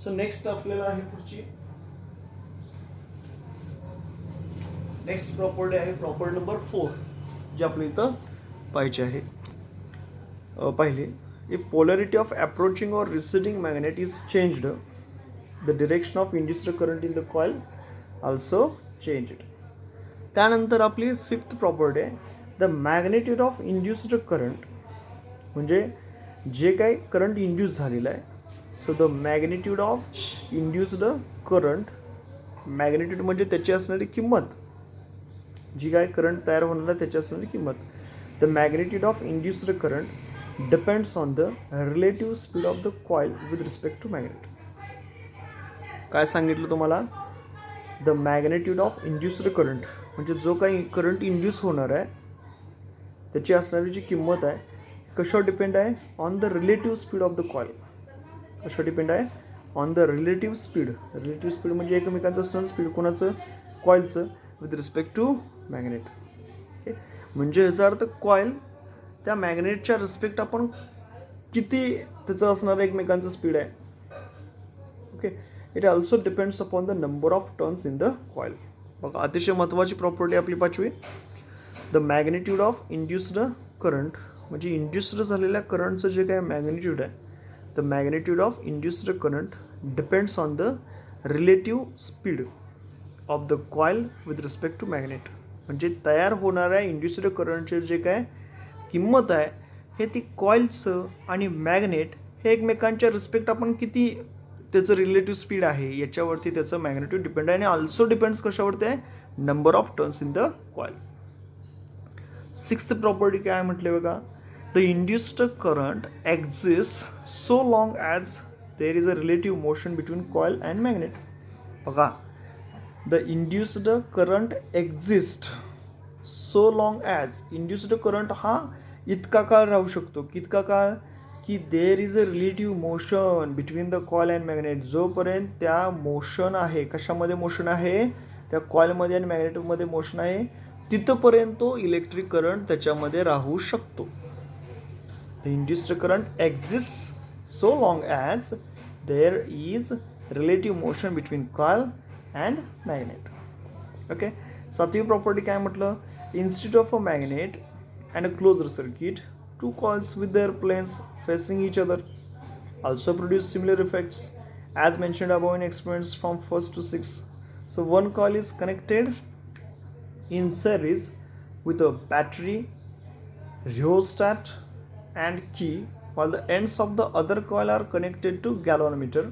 So next आपल्याला आहे पुढची नेक्स्ट प्रॉपर्टी आहे प्रॉपर्टी नंबर 4 जी आपल्या इथं पाहिजे आहे. पहिले, इफ पोलॅरिटी ऑफ अप्रोचिंग और receding magnet is changed the direction of induced current in the coil also changed. त्यानंतर आपली 5th प्रॉपर्टी आहे the magnitude of induced current, म्हणजे जे काही करंट इंड्यूस झालेलं आहे. So the magnitude of induced current, magnitude म्हणजे त्याची असणारी किंमत, जी काय करंट तयार होणार आहे त्याची असणारी किंमत. The magnitude of induced current depends on the relative speed of the coil with respect to magnet. काय सांगितलं तुम्हाला? The magnitude of induced current म्हणजे जो काही करंट इंड्यूस होणार आहे त्याची असणारी जी किंमत आहे कशावर डिपेंड आहे? On the relative speed of the coil. कशावर डिपेंड आहे? On the relative speed. Relative speed म्हणजे एकमेकांचं असणारं स्पीड कोणाचं? कॉइलचं with respect to magnet. Okay, म्हणजे ह्याचा अर्थ कॉइल त्या मॅग्नेटच्या रिस्पेक्ट आपण किती त्याचं असणारं एकमेकांचं स्पीड आहे. Okay, it also depends upon the number of turns in the coil. बघा, अतिशय महत्त्वाची प्रॉपर्टी आपली 5वी. The magnitude of induced current म्हणजे इंड्युस्ड झालेल्या करंटचं जे काय मॅग्नेट्यूड आहे, the magnitude of induced current depends on the relative speed of the coil with respect to magnet. म्हणजे तयार होणाऱ्या इंड्युस्ड करंटचे जे काय किंमत आहे हे ती कॉइलचं आणि मॅग्नेट हे एकमेकांच्या रिस्पेक्ट आपण किती त्याचं रिलेटिव्ह स्पीड आहे याच्यावरती त्याचं मॅग्नेट्यूड डिपेंड आहे. आणि ऑल्सो डिपेंड्स कशावरती आहे? Number of turns in the coil. 6th property काय म्हटले बघा, the induced current exist so long as there is a relative motion between coil and magnet. बघा, the induced current exist so long as, induced current हा इतका काळ राहू शकतो. कितका काळ? की there is a relative motion between the coil and magnet. जोपर्यंत त्या मोशन आहे, कशामध्ये मोशन आहे? त्या कॉइलमध्ये आणि मॅग्नेटमध्ये मोशन आहे, तिथपर्यंत तो इलेक्ट्रिक करंट त्याच्यामध्ये राहू शकतो. The induced current exist so long as there is relative motion between coil and magnet. Okay, 7वी प्रॉपर्टी काय म्हटलं? Instead of a magnet and a closed circuit, two coils with their planes facing each other also produce similar effects as mentioned above in experiments from 1st to 6th. So one coil is connected in series with a battery, rheostat and key, while the ends of the other coil are connected to galvanometer.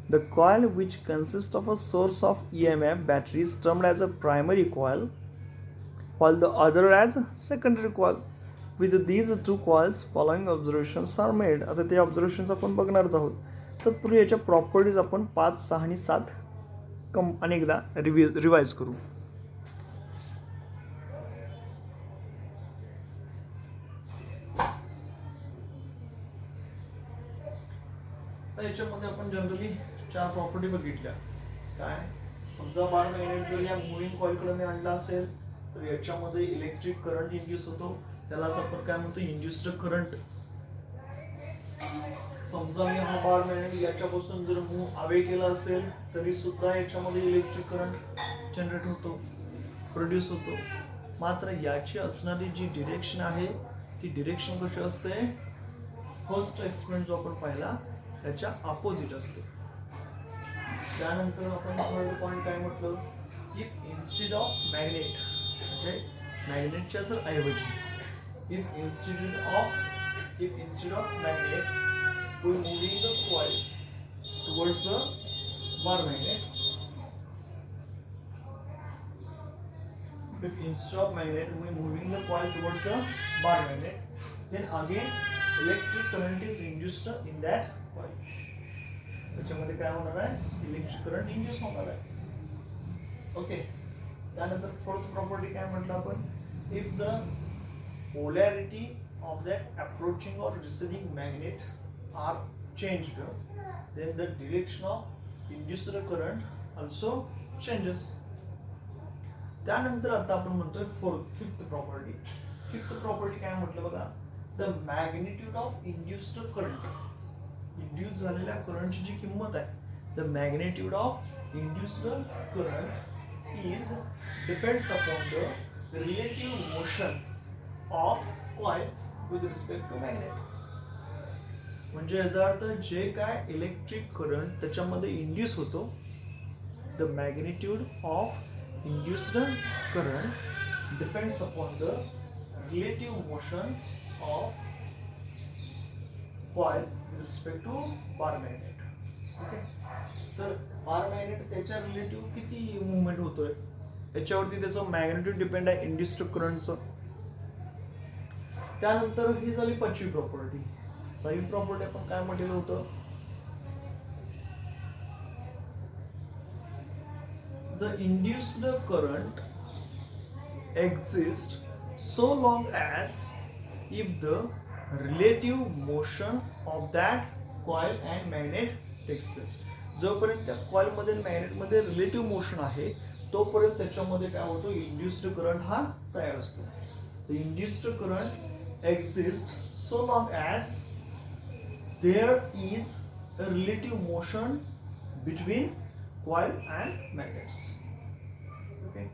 The coil, which consists of a source of EMF battery, is termed as a primary coil, while the other as secondary coil. With these two coils following observations are made. आता ते observations आपण बघणारच आहोत. तत्पूर्वी याच्या properties आपण 5, 6 आणि 7 अनेकदा revise करू. तर याच्यामध्ये आपण जनरली 4 प्रॉपर्टी बघितल्या. काय? समजा बार मॅग्नेट जर या मुव्हिंग कॉइलकडे मी आणला असेल तर याच्यामध्ये इलेक्ट्रिक करंट इंड्यूस होतो, त्यालाच आपण काय म्हणतो? Induced current. समजा मी हा बार मॅग्नेट याच्यापासून जर मूव्ह अवे केला असेल तरी सुद्धा याच्यामध्ये इलेक्ट्रिक करंट जनरेट होतो, प्रोड्यूस होतो. मात्र याची असणारी जी डिरेक्शन आहे ती डिरेक्शन कशी असते? फर्स्ट एक्सपेरिमेंट जो आपण पाहिला त्याच्या अपोजिट असते. त्यानंतर आपण थर्ड पॉईंट काय म्हटलं? इफ इन्स्टेड ऑफ मॅग्नेट म्हणजे मॅग्नेटच्या जर ऐवजी if instead of magnet we moving the coil towards the bar magnet, if instead of magnet we moving the coil towards the bar magnet, then again electric current is induced in that coil. त्याच्यामध्ये काय होणार आहे? Electric current induce होणार आहे. Okay, त्यानंतर 4th property काय म्हटलं आपण? If the polarity of that approaching or receding magnet are changed, then the direction of induced current also changes. त्यानंतर आता आपण म्हणतोय 5th प्रॉपर्टी. 5th प्रॉपर्टी काय म्हटलं बघा? The magnitude of induced current induce झालेल्या करंटची जी किंमत आहे, the magnitude of induced current is depends upon the relative motion of coil with respect to magnet. म्हणजे याचा अर्थ जे काय इलेक्ट्रिक करंट त्याच्यामध्ये इंड्यूस होतो, the magnitude of induced current depends upon the relative motion of coil with respect to bar magnet. Okay, तर bar magnet त्याच्या relative किती मुवमेंट होतोय याच्यावरती त्याचं मॅग्नेट्यूड डिपेंड आहे इंड्युस्ड करंटचं. त्यानंतर ही झाली पाचवी प्रॉपर्टी. सहावी प्रॉपर्टी आपण काय म्हटलेलं होतं, the induced current exist so long as if the relative motion of that coil and magnet takes place. जोपर्यंत त्या कॉइलमध्ये मॅग्नेटमध्ये रिलेटिव्ह मोशन आहे तोपर्यंत त्याच्यामध्ये काय होतो, इंड्युस्ड करंट हा तयार असतो. The induced current exist so long as there is a relative motion between coil and magnets. Okay,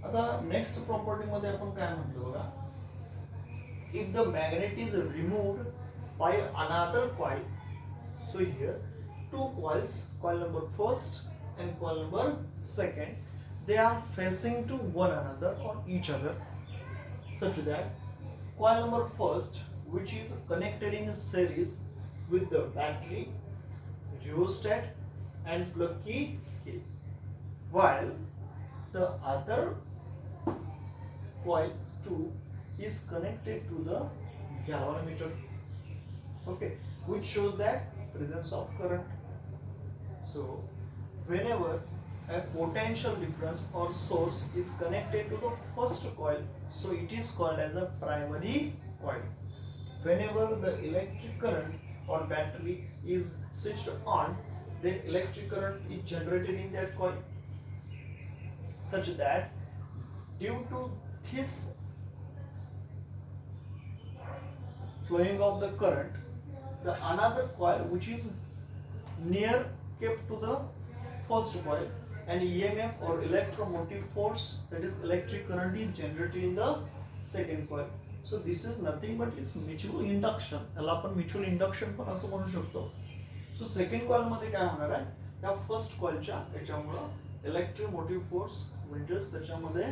आता नेक्स्ट प्रॉपर्टी मध्ये आपण काय म्हणतो बघा, if the magnet is removed by another coil, so here two coils, coil number first and coil number second, they are facing to one another or each other such that coil number first, which is connected in a series with the battery, rheostat and plug key, while the other coil 2 is connected to the galvanometer, okay, which shows that presence of current. So whenever a potential difference or source is connected to the first coil, so it is called as a primary coil. Whenever the electric current or battery is switched on, then electric current is generated in that coil, such that due to this flowing of the current, the another coil which is near kept to the first coil, and EMF or electromotive force, that is electric current, is generated in the second coil. So this is nothing but it's mutual induction. याला आपण mutual induction पण असं म्हणू शकतो. So second coil मध्ये काय होणार आहे, त्या फर्स्ट कॉइलच्या याच्यामुळं इलेक्ट्रिक मोटिव्ह फोर्स म्हणजेच त्याच्यामध्ये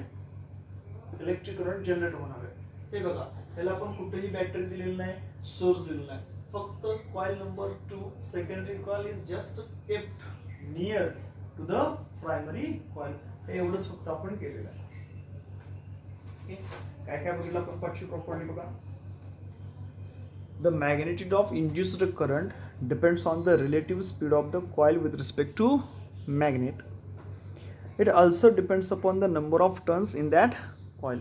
इलेक्ट्रिक करंट जनरेट होणार आहे. हे बघा, त्याला आपण कुठेही बॅटरी दिलेली नाही, सोर्स दिलेला नाही, फक्त coil number 2 secondary coil is just kept near to the primary coil. हे एवढंच फक्त आपण केलेलं आहे. काय काय बघितलं आपण पाचवी प्रॉपर्टी बघा, the magnitude of induced current depends on the relative speed of the coil with respect to magnet. It also depends upon the number of turns in that coil.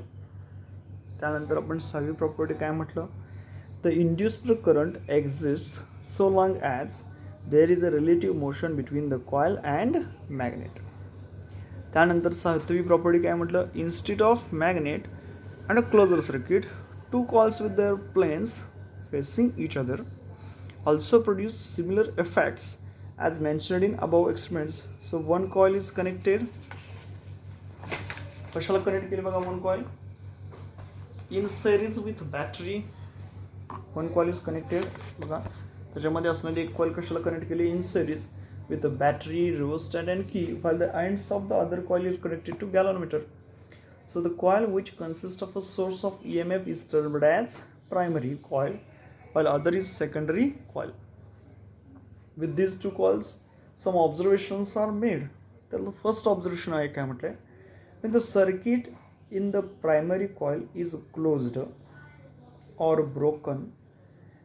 त्यानंतर आपण सहावी प्रॉपर्टी काय म्हटलं, the induced current exist so long as there is a relative motion between the coil and magnet. त्यानंतर सातवी property काय म्हटलं, instead of magnet and a closer circuit, two coils with their planes facing each other also produce similar effects as mentioned in above experiments. So one coil is connected, कशाला connect केले बघा, one coil in series with battery, one coil is connected बघा, त्याच्यामध्ये असणारी एक coil कशाला connect केली, in series with a battery, rheostat and key, while the ends of the other coil is connected to galvanometer. So the coil which consists of a source of EMF is termed as primary coil, while other is secondary coil. With these two coils, some observations are made. The first observation आहे काय म्हटलंय, when the circuit in the primary coil is closed or broken,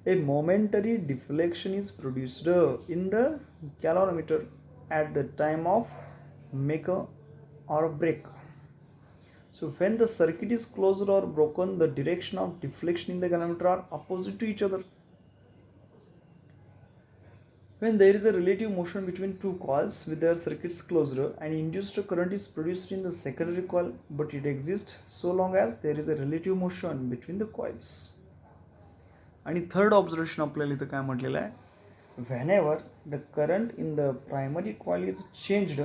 a momentary deflection is produced in the galvanometer at the time of make or break. So when the circuit is closed or broken, the direction of deflection in the galvanometer are opposite to each other. When there is a relative motion between two coils with their circuits closed, an induced current is produced in the secondary coil, but it exists so long as there is a relative motion between the coils. आणि third observation आपल्याला इथं काय म्हटलेलं आहे, whenever the current in the primary coil is changed,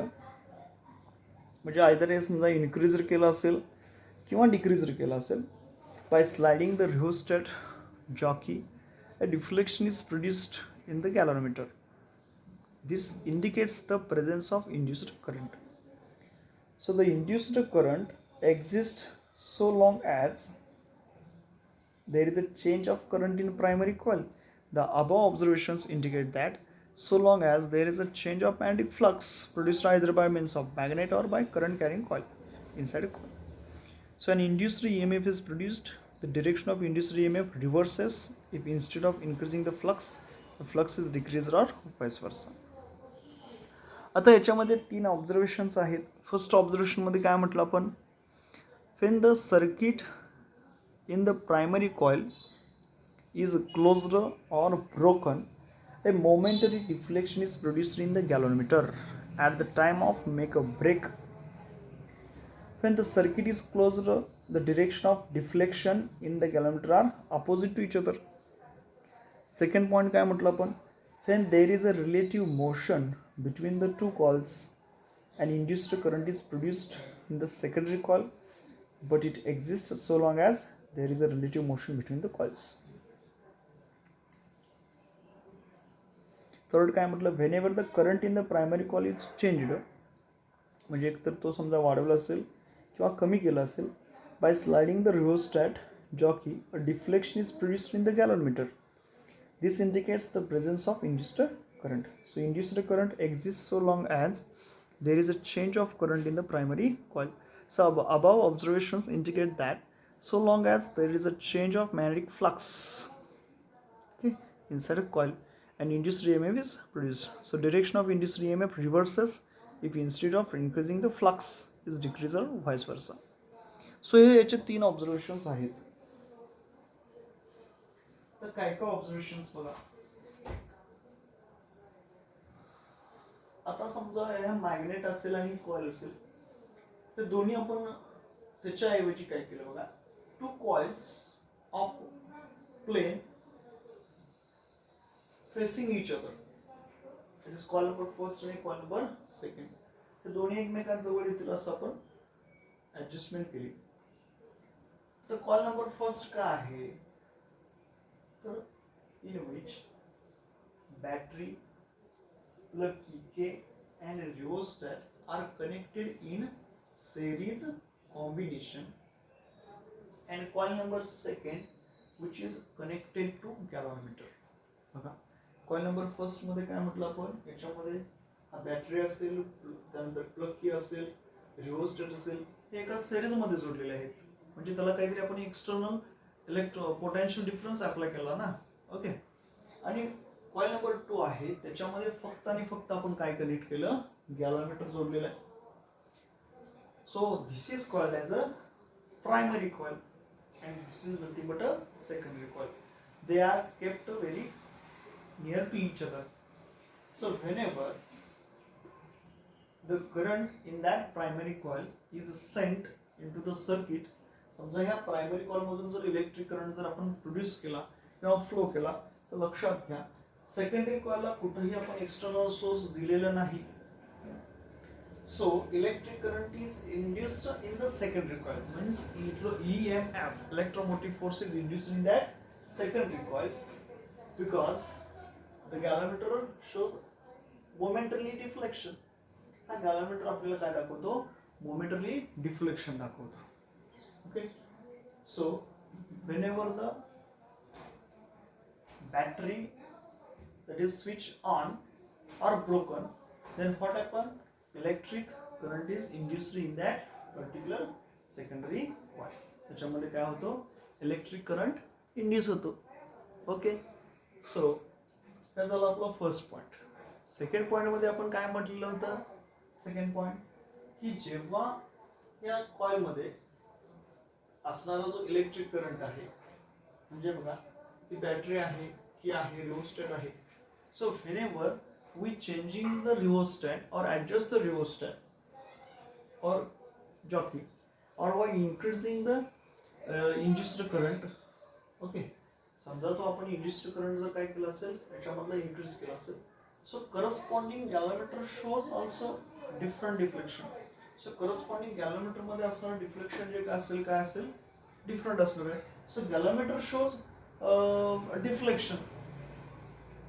म्हणजे either हे समजा increase केलं असेल किंवा डिक्रीज केलं असेल, by sliding the rheostat jockey, a deflection is produced in the galvanometer. This indicates the presence of induced current. So the induced current exists so long as there is a change of current in primary coil. The above observations indicate that so long as there is a change of magnetic flux produced either by means of magnet or by current carrying coil inside a coil. So an induced EMF is produced. The direction of induced EMF reverses if instead of increasing the flux is decreased or vice versa. आता याच्यामध्ये 3 observations आहेत. First ऑब्झर्वेशनमध्ये काय म्हटलं आपण, when the circuit in the primary coil is closed or broken, a momentary deflection is produced in the galvanometer at the time of make or break. When the circuit is closed, the direction of deflection in the galvanometer are opposite to each other. Second point काय म्हटलं आपण, when there is a relative motion between the two coils, an induced current is produced in the secondary coil, but it exists so long as there is a relative motion between the coils. Third काय म्हटलं, whenever the current in the primary coil is changed, म्हणजे एकतर तो समजा वाढवला असेल किंवा कमी केला असेल, by sliding the rheostat jockey, a deflection is produced in the galvanometer. This indicates the presence of induced current. So induced current exists so long as there is a change of current in the primary coil. So above observations indicate that so long as there is a change of magnetic flux, okay, inside a coil, an induced EMF is produced. So direction of induced EMF reverses if instead of increasing the flux is decreased or vice versa. So हे याचे 3 observations आहेत. तर काय काय observations बघा. आता समजा हे मॅग्नेट असेल आणि कॉइल असेल, तर दोन्ही आपण त्याच्याऐवजी काय केलं बघा, 2 coils of plane facing each other, it is coil number first आणि कॉइल नंबर सेकंड, हे दोन्ही एकमेकांजवळ येतील असं आपण ऍडजस्टमेंट केली. तर कॉइल नंबर फर्स्ट काय आहे, तर in which battery, plug key and rheostat are connected in series combination, and coil number second which is connected to galvanometer. बघा, coil number first मध्ये काय म्हटलं आपण, याच्यामध्ये हा बॅटरी असेल, त्यानंतर प्लग की असेल, रिओस्टॅट असेल, हे एका सिरीज मध्ये जोडलेले आहेत. म्हणजे त्याला काहीतरी आपण एक्सटर्नल पोटेन्शियल डिफरन्स अप्लाय केला ना, ओके. आणि कॉइल नंबर 2 आहे, त्याच्यामध्ये फक्त आणि फक्त आपण काय कनेक्ट केलं, गॅल्व्हनोमीटर जोडलेलं आहे. So this is called as a primary coil and this is nothing but a secondary coil. They are kept very near to each other. So whenever the current in that primary coil is sent into the circuit, समजा ह्या primary coil मधून जर electric current जर आपण produce केला किंवा flow केला, तर लक्षात घ्या सेकंडरी कॉइलला कुठेही आपण एक्सटर्नल सोर्स दिलेला नाही. So electric current is induced in the secondary coil, means EMF, electromotive force is induced in that secondary coil, because the galvanometer shows momentary deflection. हा galvanometer आपल्याला काय दाखवतो, momentary deflection दाखवतो. Okay, so whenever the battery that is switched on or broken, then what happens? Electric current is induced in that particular secondary coil. त्याच्यामध्ये काय होतो, electric current induce होतो. Okay, so हे झालं आपला फर्स्ट पॉइंट. सेकंड पॉइंट मध्ये आपण काय म्हटलेलं होतं, सेकंड पॉइंट की जेव्हा या कॉइल मध्ये असणारा जो इलेक्ट्रिक करंट आहे, म्हणजे बघा ही बॅटरी आहे, की आहे रिओस्टॅट आहे. So whenever we changing the rheostat or adjust the rheostat or jockey, or by increasing the induced current, okay, समजा तो आपण इंड्युस्ड करंट जर काय केलं असेल त्याच्यामधला इन्क्रीज केला असेल, so corresponding galvanometer shows also different deflection. So corresponding galvanometer मध्ये असणारं डिफ्लेक्शन जे काय असेल डिफरंट असणार आहे. So galvanometer shows deflection.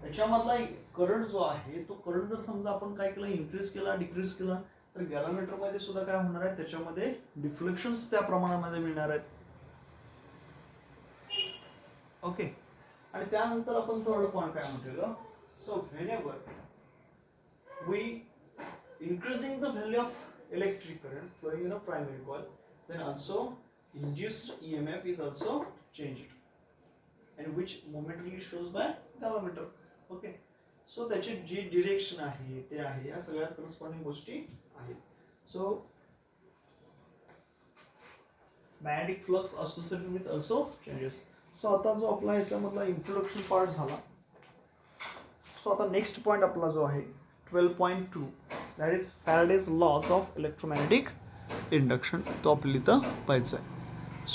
त्याच्यामधला करंट जो आहे तो करंट जर समजा आपण काय केलं इन्क्रीज केला डिक्रीज केला तर गॅलोमीटर मध्ये सुद्धा काय होणार आहे त्याच्यामध्ये डिफ्लेक्शन्स त्या प्रमाणामध्ये मिळणार आहेत. ओके. आणि त्यानंतर आपण थर्ड पॉइंट काय म्हटलेलं, so whenever we increasing the value of electric current flowing in a primary coil, then also induced EMF is also changed, and which momentarily shows by galvanometer. Okay, so त्याची जी direction आहे ते आहे या सगळ्या corresponding गोष्टी आहेत. So magnetic flux associated with also changes. So आता जो आपला याच्यामधला इंट्रोडक्शन पार्ट झाला. सो आता नेक्स्ट पॉइंट आपला जो आहे 12.2 that is Faraday's laws of electromagnetic induction, तो आपल्याला इथं पाहायचा आहे.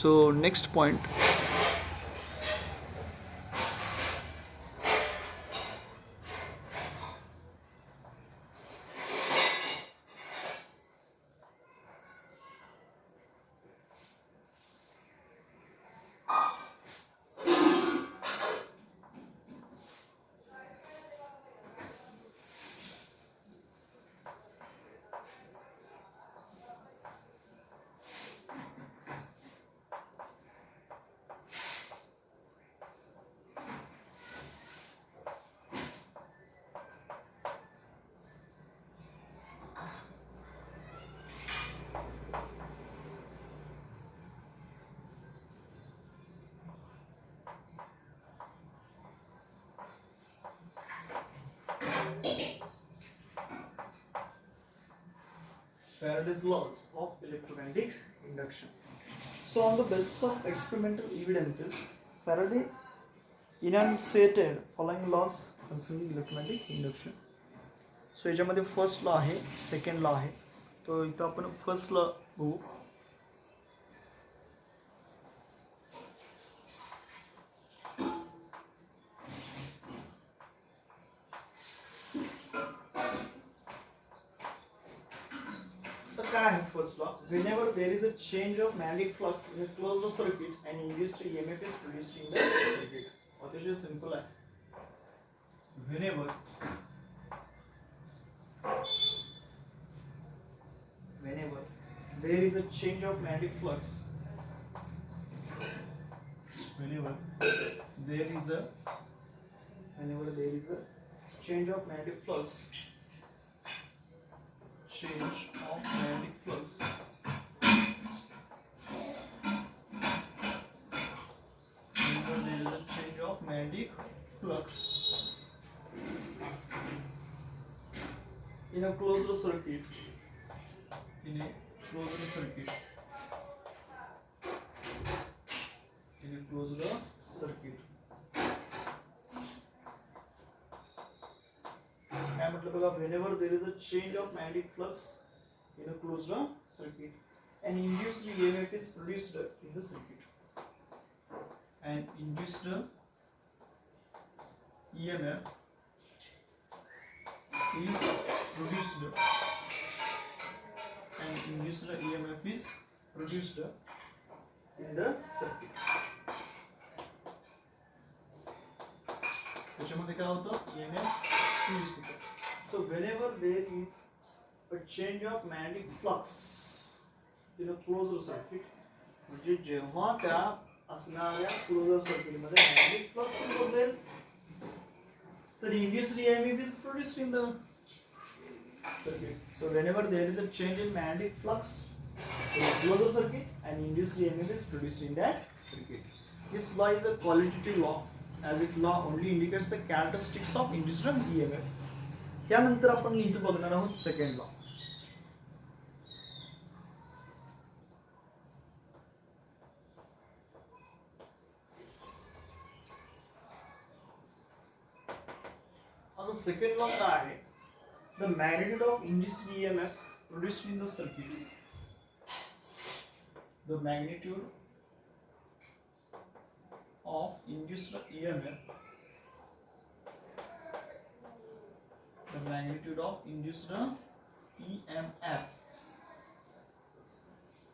So next point Faraday's laws of electromagnetic induction. So, on the basis of experimental evidences, Faraday enunciated following laws concerning electromagnetic induction. So, याच्यामध्ये first law आहे, second law आहे. तो इथं आपण फर्स्ट लॉ बघू. First law, whenever there is a change of magnetic flux in a closed circuit and induced EMF is produced in the circuit. अतिशय simple आहे. Whenever there is a change of magnetic flux, whenever there is a change of magnetic flux, magnetic flux in a closed circuit, काय म्हटलं बघा, whenever there is a change of magnetic flux in a closed circuit and induced EMF is produced in the circuit, and induced EMF is produced in the circuit. त्याच्यामध्ये काय होतं, EMF produce होतं. So whenever there is a change of magnetic flux in a closed circuit, म्हणजे जेव्हा त्या असणाऱ्या closure circuit मध्ये magnetic flux बदलेल तर induced EMF is produced in the circuit. So whenever there is a change in magnetic flux in a closed circuit and induced EMF is produced in that circuit. This law is a qualitative law, as it law only indicates the characteristics of induced EMF. त्यानंतर आपण इथं बघणार आहोत second law. The second law is the magnitude of induced EMF produced in the circuit. The magnitude of induced EMF, the magnitude of induced EMF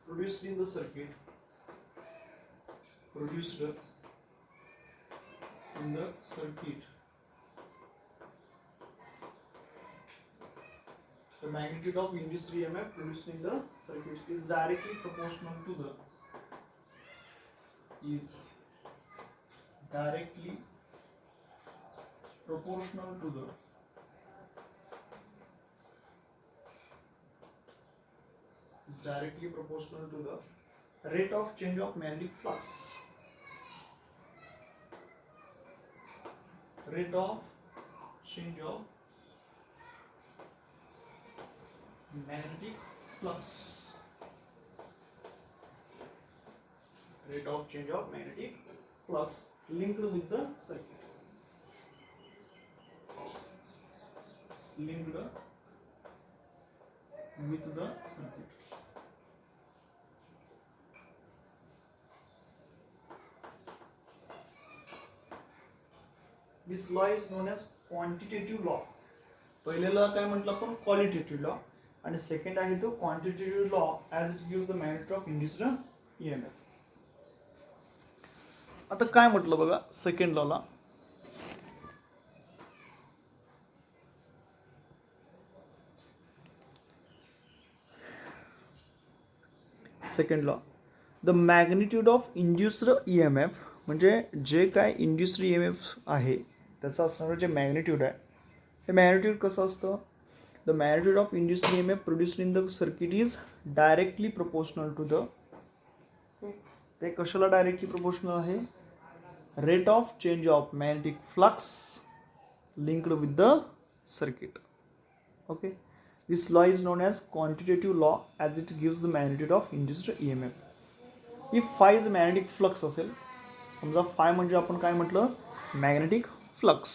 produced in the circuit, the magnitude of induced EMF produced in the circuit is directly proportional to the rate of change of magnetic flux. Rate of change of magnetic flux. Rate of change of magnetic flux linked with the circuit. This law is known as quantitative law. पहिलेला काय म्हटलं आपण qualitative law आणि second आहे तो quantitative law as it gives the magnitude of induced EMF. आता काय म्हटलं बघा सेकंड लॉला, second law, the magnitude of induced EMF म्हणजे जे काय इंड्युस्ड EMF आहे त्याचं असणारं जे मॅग्निट्यूड आहे, हे मॅग्निट्यूड कसं असतं, the magnitude of induced EMF produced in the circuit is directly proportional to the, ते कशाला डायरेक्टली प्रोपोर्शनल आहे, rate of change of magnetic flux linked with the circuit. Okay, this law is known as quantitative law as it gives the magnitude of induced EMF. If phi is magnetic flux असेल, समजा five म्हणजे आपण काय म्हटलं, magnetic flux,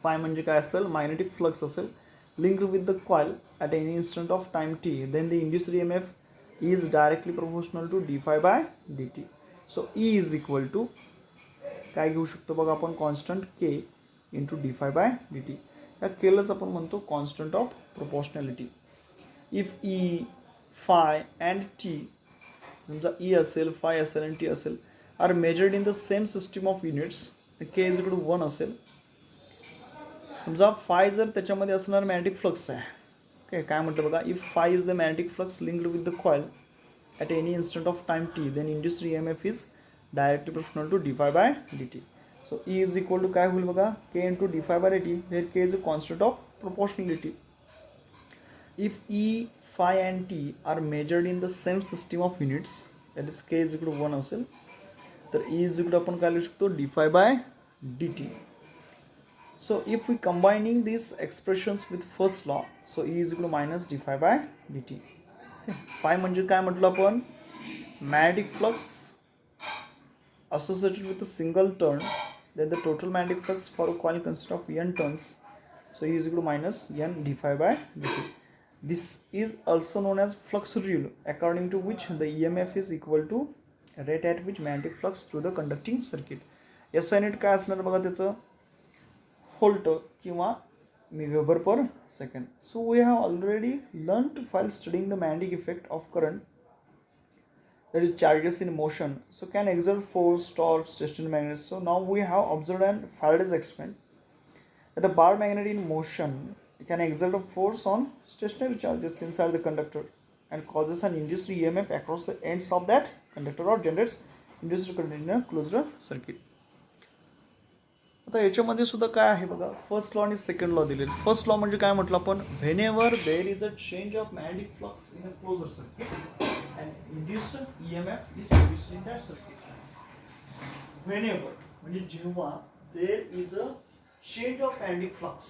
five म्हणजे काय असेल, magnetic flux असेल, linked with the coil at any instant of time t, then the induced EMF is directly proportional to d phi by dt. So E is equal to काय घेऊ शकतो बघा आपण, constant k into D phi by D T. या केलंच आपण म्हणतो constant of proportionality. If E phi and T, समजा ई असेल, फाय असेल आणि टी असेल, are measured in the same system of units, K is equal to 1 असेल, समजा फाय जर त्याच्यामध्ये असणार मॅग्नेटिक फ्लक्स आहे, ओके, काय म्हटलं बघा, if phi is the magnetic flux linked with the coil at any instant of time T, then induced EMF is directly proportional to D phi by D T. So E is equal to काय होईल बघा, K into D phi by D T, where K is a constant of proportionality. If E phi and T are measured in the same system of units, that is K is equal to 1 असेल, तर E is equal to आपण काय लिहू शकतो, D phi by D T. So if we combining these expressions with first law, so E is equal to minus d phi by dt. Phi म्हणजे काय म्हटलं आपण, magnetic flux associated with a single turn, then the total magnetic flux for a coil consists of n turns, so E is equal to minus n d phi by dt. This is also known as flux rule, according to which the EMF is equal to rate at which magnetic flux through the conducting circuit. SI unit काय असणार बघा त्याचं, volt किंवा weber per second. So we have already learned while studying the magnetic effect of current, that is charges in motion, so can exert force, torque, stationary magnets. So now we have observed and Faraday's experiment that a bar magnet in motion can exert a force on stationary charges inside the conductor and causes an induced EMF across the ends of that conductor or generates induced current in a closed circuit. आता याच्यामध्ये सुद्धा काय आहे बघा, first law आणि second law दिलेले. First law म्हणजे काय म्हटलं आपण, whenever there is a change of magnetic flux in a closer circuit and induced EMF is produced in that circuit. Whenever म्हणजे जेव्हा there is a change of magnetic flux,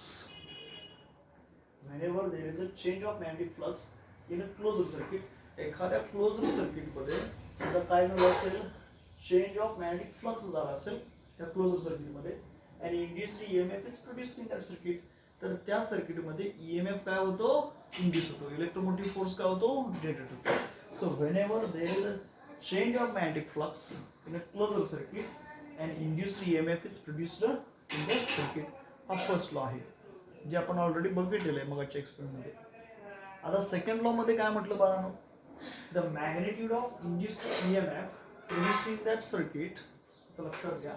whenever there is a change of magnetic flux in a closer circuit, एखाद्या closer सर्किटमध्ये सुद्धा काय झालं असेल, change of magnetic flux झाला असेल त्या क्लोजर सर्किटमध्ये, and induced EMF is produced in that circuit, तर त्या सर्किटमध्ये EMF काय होतो, इंड्यूस होतो, इलेक्ट्रोमोटिव्ह फोर्स काय होतो, जनरेट होतो. So whenever there is a change of magnetic flux in a closed circuit and induced EMF is produced in the circuit. हा फर्स्ट लॉ आहे जे आपण ऑलरेडी बघितलेलं आहे मगाच्या एक्सपेरिमेंट मध्ये. आता सेकंड लॉ मध्ये काय म्हटलं बाळांनो, the magnitude of induced EMF produced in that circuit, तर लक्षात घ्या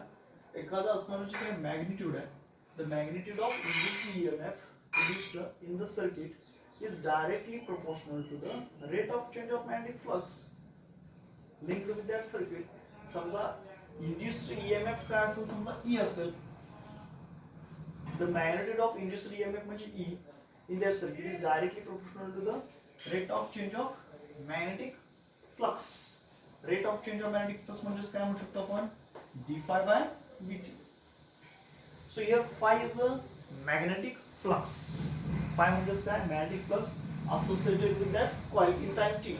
एखादा असणारी जी काही मॅग्निट्यूड आहे, the magnitude of induced EMF produced in the circuit is directly proportional to the rate of change of magnetic flux linked with that circuit. समजा induced EMF काय असेल, समजा E असेल, the magnitude of induced EMF म्हणजे E in that circuit is directly proportional to the rate of change of magnetic flux. Rate of change of magnetic flux म्हणजे काय म्हणू शकतो आपण, d phi by dt. So here phi is the magnetic flux. Phi means काय, magnetic flux associated with that coil in time t.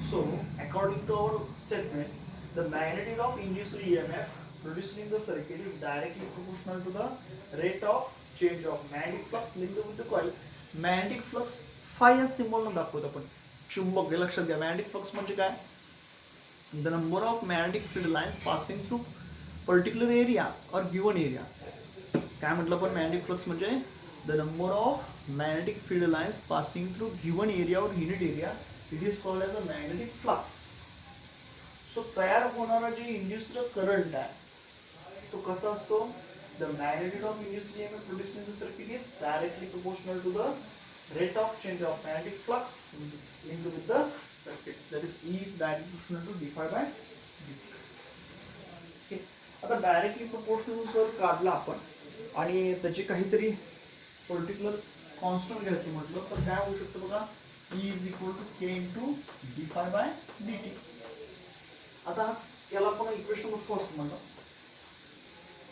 So according to our statement, the magnitude of induced EMF produced in the circuit is directly proportional to the rate of change of magnetic flux linked with the coil. Magnetic flux phi या symbol ने दाखवतो आपण. चुंबक हे लक्षात घ्या. magnetic flux म्हणजे काय, the number of magnetic field lines passing through particular area or given area. काय म्हटलं पण magnetic flux म्हणजे the number of magnetic field lines passing through given area or unit area, it is called as a magnetic flux. So तयार होणारा जे induced current आहे तो कसा असतो, the magnitude of induced EMF produced in the circuit is directly proportional to the rate of change of magnetic flux into with the circuit, that is E is directly proportional to d phi by dt. Okay. आता directly proportional जर काढला आपण आणि त्याची काहीतरी particular constant घ्यायचं म्हटलं तर काय होऊ शकतं बघा, E is equal to K into D phi by D T. आता याला आपण इक्वेशन फर्स्ट म्हणतो.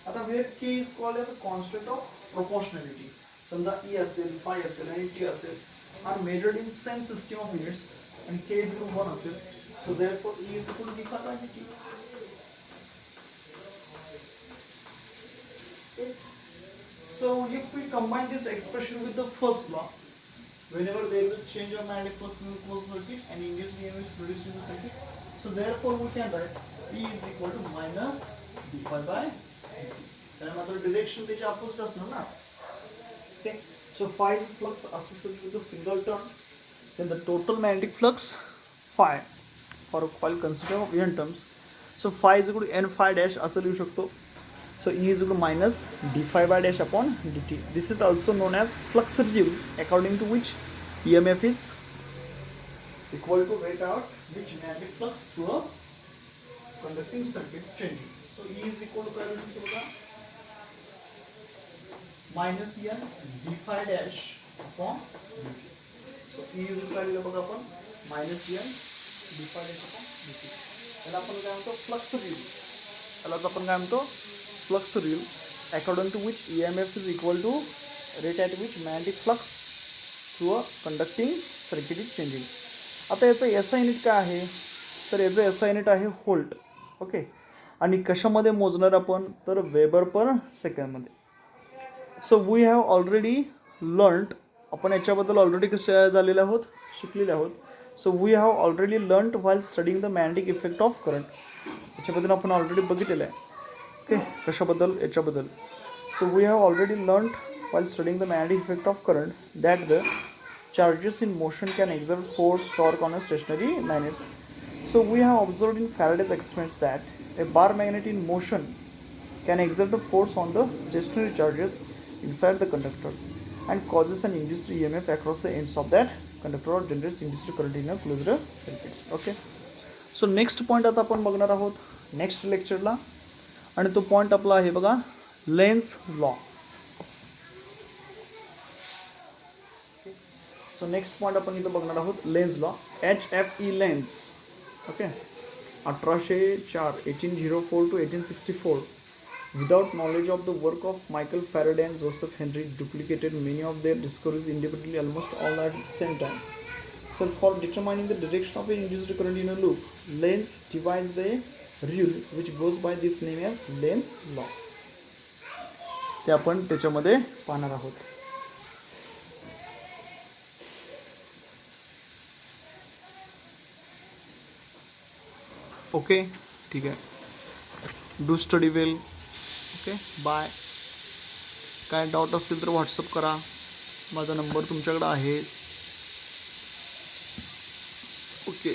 आता where K is called as a constant of proportionality. समजा E असेल, फाय असेल आणि टी असेल, are measured in same system of units आणि के इज इक्वल 1 असेल, so therefore E is equal to D phi by D T. So if we combine this expression with the first law, whenever there is a change of magnetic flux in the closed circuit and induced EMF is produced in the circuit, so therefore we can write E is equal to minus d phi by dt. त्यानंतर direction त्याची opposite असणार ना. Okay, so phi is flux associated with a single turn, then the total magnetic flux phi for a coil consisting of n terms. So phi is equal to n phi dash असं लिहू शकतो. So E is equal to minus d phi by dash upon dt. This is also known as flux regime, according to which EMF is equal to rate out which magnetic flux through a conducting circuit changing. So E is equal to minus n d phi dash upon dt. So E is equal to minus n d phi dash upon dt. याला आपण काय म्हणतो, flux रिल. याला आपण काय म्हणतो, flux rule, according to which EMF is equal to rate at which magnetic flux through a conducting circuit is changing. आता याचं SI युनिट काय आहे, तर याचं SI युनिट आहे व्होल्ट. ओके, आणि कशामध्ये मोजणार आपण, तर वेबर पर सेकंडमध्ये. So we have already learned, आपण याच्याबद्दल ऑलरेडी कसे झालेले आहोत, शिकलेले आहोत. So we have already learned while studying the magnetic effect of current. याच्याबद्दल आपण ऑलरेडी बघितलेलं आहे. ओके, कशाबद्दल, याच्याबद्दल. So we have already learned while studying the magnetic effect of current that the charges in motion can exert force torque on a stationary magnet. So we have observed in Faraday's experiments that a bar magnet in motion can exert a force on the stationary charges inside the conductor and causes an induced EMF across the ends of that conductor or generates induced current in a closed circuit. Okay, so next point आता आपण बघणार आहोत next लेक्चरला, आणि तो point आपला आहे बघा lens law. So next point आपण इथं बघणार आहोत lens law, HFE lens. Okay, 1804 1804 to 1864. Without knowledge of the work of Michael Faraday and Joseph Henry, duplicated many of their discoveries independently almost all at the same time. So for determining the direction of an induced current in a loop, Lenz devised a rule which goes by this name as Lenz law. ते आपण त्याच्यामध्ये पाहणार आहोत. Okay, ठीक आहे. Do study well. Okay, bye. काय doubt असतील तर व्हॉट्सअप करा, माझा नंबर तुमच्याकडे आहे. ओके.